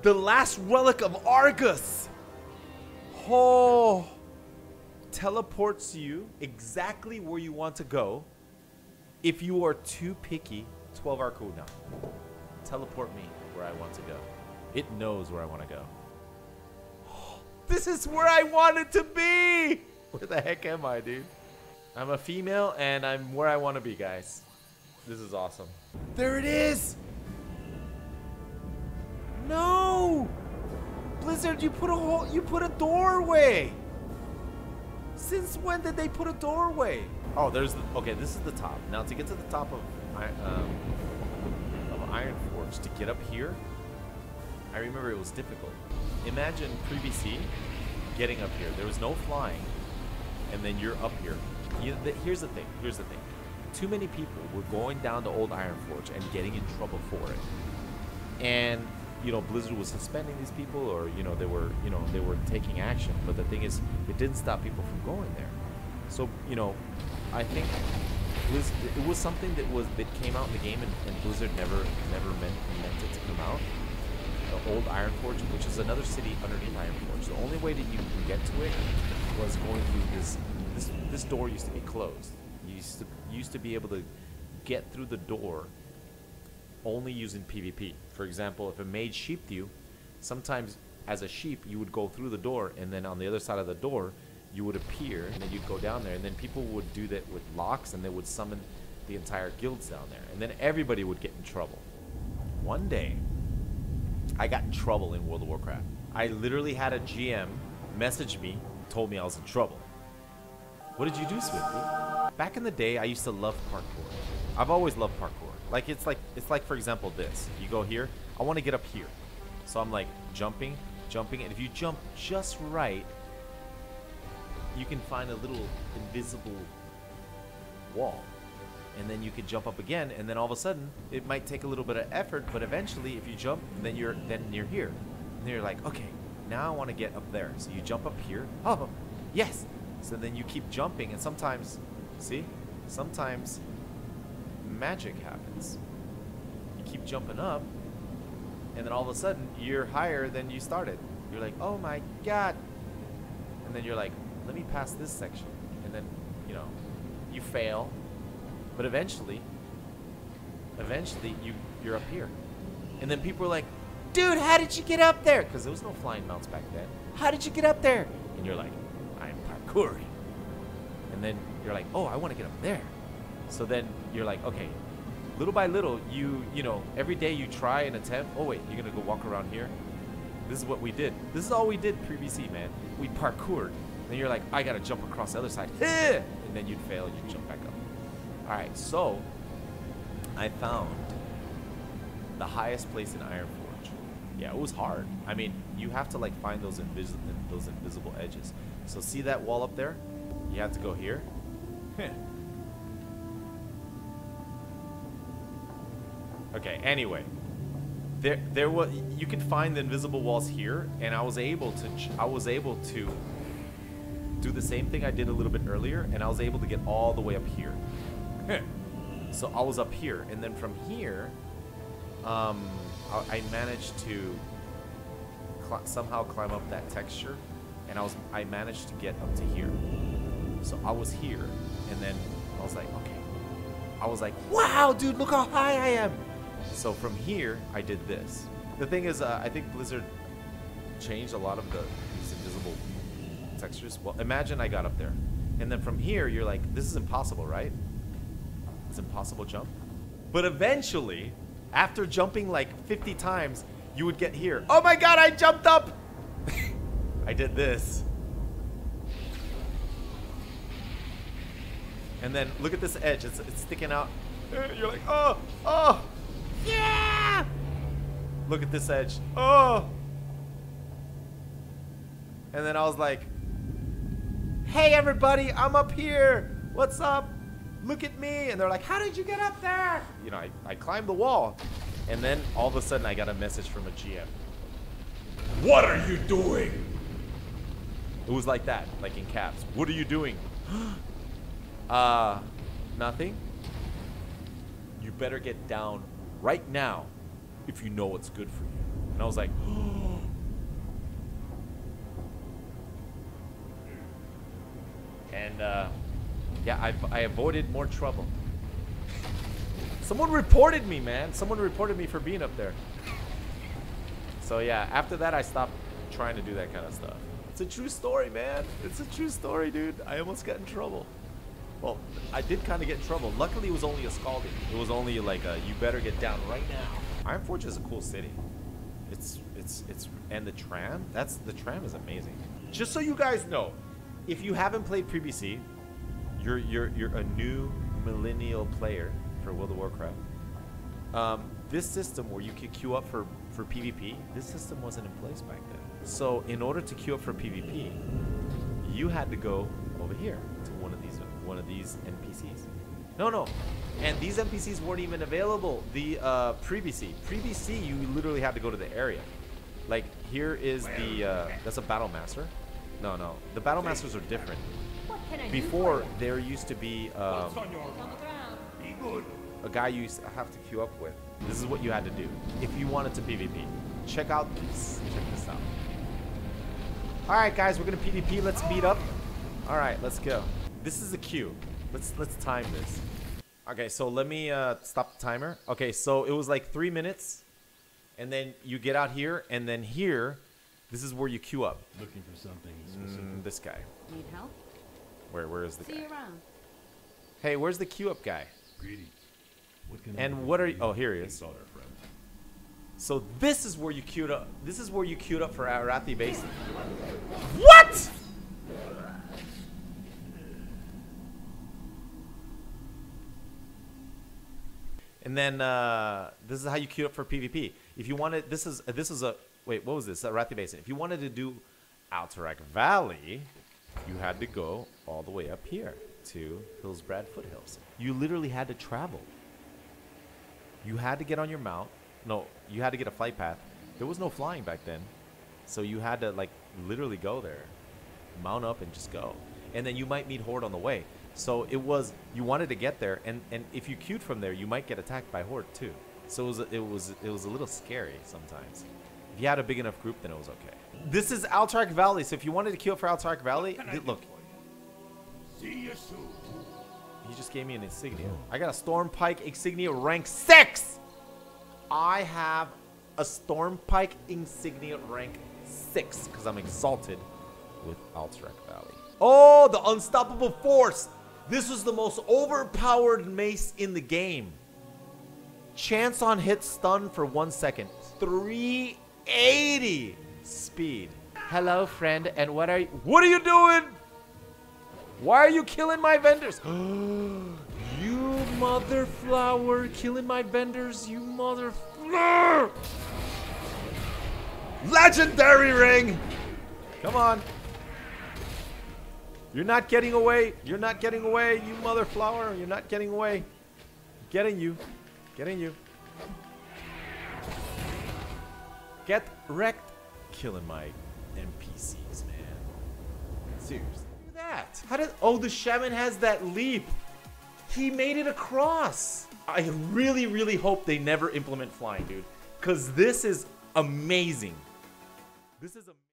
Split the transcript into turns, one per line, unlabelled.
The last relic of Argus. Oh. Teleports you exactly where you want to go. If you are too picky, 12-hour cooldown. Teleport me where I want to go. It knows where I want to go. This is where I wanted to be. Where the heck am I, dude? I'm a female and I'm where I want to be, guys. This is awesome. There it is. No. Blizzard, you put a doorway. Since when did they put a doorway? Oh, okay, this is the top. Now to get to the top of Ironforge, to get up here, I remember it was difficult. Imagine pre-VC getting up here. There was no flying, and then you're up here. Here's the thing. Too many people were going down to old Ironforge and getting in trouble for it. And you know, Blizzard was suspending these people, or they were taking action. But the thing is, it didn't stop people from going there. So I think it was something that came out in the game, and Blizzard never meant it to come out. The old Ironforge, which is another city underneath Ironforge. The only way that you can get to it was going through this door used to be closed. You used to be able to get through the door only using PvP. For example, if a mage sheeped you, sometimes as a sheep you would go through the door, and then on the other side of the door you would appear, and then you'd go down there, and then people would do that with locks, and they would summon the entire guilds down there, and then everybody would get in trouble. One day I got in trouble in World of Warcraft. I literally had a GM message me, told me I was in trouble. What did you do, Swifty? Back in the day, I used to love parkour. I've always loved parkour. Like it's like for example this. You go here, I want to get up here. So I'm like jumping, and if you jump just right, you can find a little invisible wall. And then you can jump up again, and then all of a sudden, it might take a little bit of effort, but eventually if you jump, then you're here. And then you're like, okay, now I want to get up there. So you jump up here. Oh, yes. So then you keep jumping, and sometimes, see? Sometimes magic happens. You keep jumping up, and then all of a sudden you're higher than you started. You're like, oh my god. And then you're like, let me pass this section. And then, you fail. But eventually you're up here. And then people are like, dude, how did you get up there? Because there was no flying mounts back then. How did you get up there? And you're like, I'm parkouring. And then you're like, oh, I want to get up there. So then you're like, okay, little by little, every day you try and attempt. Oh wait, you're gonna go walk around here. This is what we did. This is all we did pre-VC, man. We parkoured. Then you're like, I gotta jump across the other side. And then you'd fail and you'd jump back up. Alright, so I found the highest place in Ironforge. Yeah, it was hard. I mean, you have to like find those invisible edges. So see that wall up there? You have to go here. Okay, anyway. There was, you could find the invisible walls here, and I was able to do the same thing I did a little bit earlier, and I was able to get all the way up here. So I was up here, and then from here, I managed to somehow climb up that texture, and I managed to get up to here. So I was here, and then I was like, okay. I was like, wow, dude, look how high I am. So from here, I did this. The thing is, I think Blizzard changed a lot of these invisible textures. Well, imagine I got up there, and then from here, you're like, this is impossible, right? It's impossible jump. But eventually, after jumping like 50 times, you would get here. Oh my god, I jumped up! I did this. And then look at this edge, it's sticking out. You're like, oh, yeah! Look at this edge, oh! And then I was like, hey everybody, I'm up here. What's up? Look at me. And they're like, how did you get up there? I climbed the wall. And then all of a sudden I got a message from a GM. What are you doing? It was like that, like in caps. What are you doing? Nothing. You better get down right now if you know what's good for you. And I was like, oh. And yeah, I avoided more trouble. Someone reported me, man. Someone reported me for being up there. So yeah, after that I stopped trying to do that kind of stuff. It's a true story, man. It's a true story, dude. I almost got in trouble. Well, I did kind of get in trouble. Luckily, it was only a scalding. It was only like a, you better get down right now. Ironforge is a cool city. It's and the tram, the tram is amazing. Just so you guys know, if you haven't played PvC, you're a new millennial player for World of Warcraft. This system where you could queue up for PvP, this system wasn't in place back then. So in order to queue up for PvP, you had to go over here to one of these NPCs. No, and these NPCs weren't even available. The PvC, you literally had to go to the area. Like here is the that's a battle master. No, the battle masters are different. Before there used to be a guy you used to have to queue up with. This is what you had to do if you wanted to PvP. Check out this. Check this out. All right, guys, we're gonna PvP. Let's meet up. All right, let's go. This is a queue. Let's time this. Okay, so let me stop the timer. Okay, so it was like 3 minutes, and then you get out here, and then here, this is where you queue up.
Looking for something specific.
This guy.
Need help?
Where is the guy?
See you around.
Hey, where's the queue up guy?
Greetings. What can
And what are you? Oh, here he is.
Our friend.
So this is where you queued up. This is where you queued up for Arathi Basin. What? And then this is how you queue up for PvP. If you wanted, this is a wait, what was this? Arathi Basin. If you wanted to do Alterac Valley, you had to go all the way up here to Hillsbrad Foothills. You literally had to travel. You had to get on your mount. No, you had to get a flight path. There was no flying back then, so you had to like literally go there, mount up and just go. And then you might meet Horde on the way. So it was, you wanted to get there, and if you queued from there, you might get attacked by Horde too. So it was a little scary sometimes. If you had a big enough group, then it was okay. This is Alterac Valley. So if you wanted to queue up for Alterac Valley, look.
See you soon.
He just gave me an insignia. I got a Stormpike insignia rank 6. I have a Stormpike insignia rank 6 because I'm exalted with Alterac Valley. Oh, the Unstoppable Force. This was the most overpowered mace in the game. Chance on hit stun for 1 second. 380 speed. Hello, friend. And what are you doing? Why are you killing my vendors? You mother flower, killing my vendors, you mother flower. Legendary ring. Come on. You're not getting away. You're not getting away, you mother flower. You're not getting away. Getting you. Getting you. Get wrecked. Killing my NPCs, man. Seriously. Look at that. How did... Oh, the shaman has that leap. He made it across. I really, really hope they never implement flying, dude. Because this is amazing. This is amazing.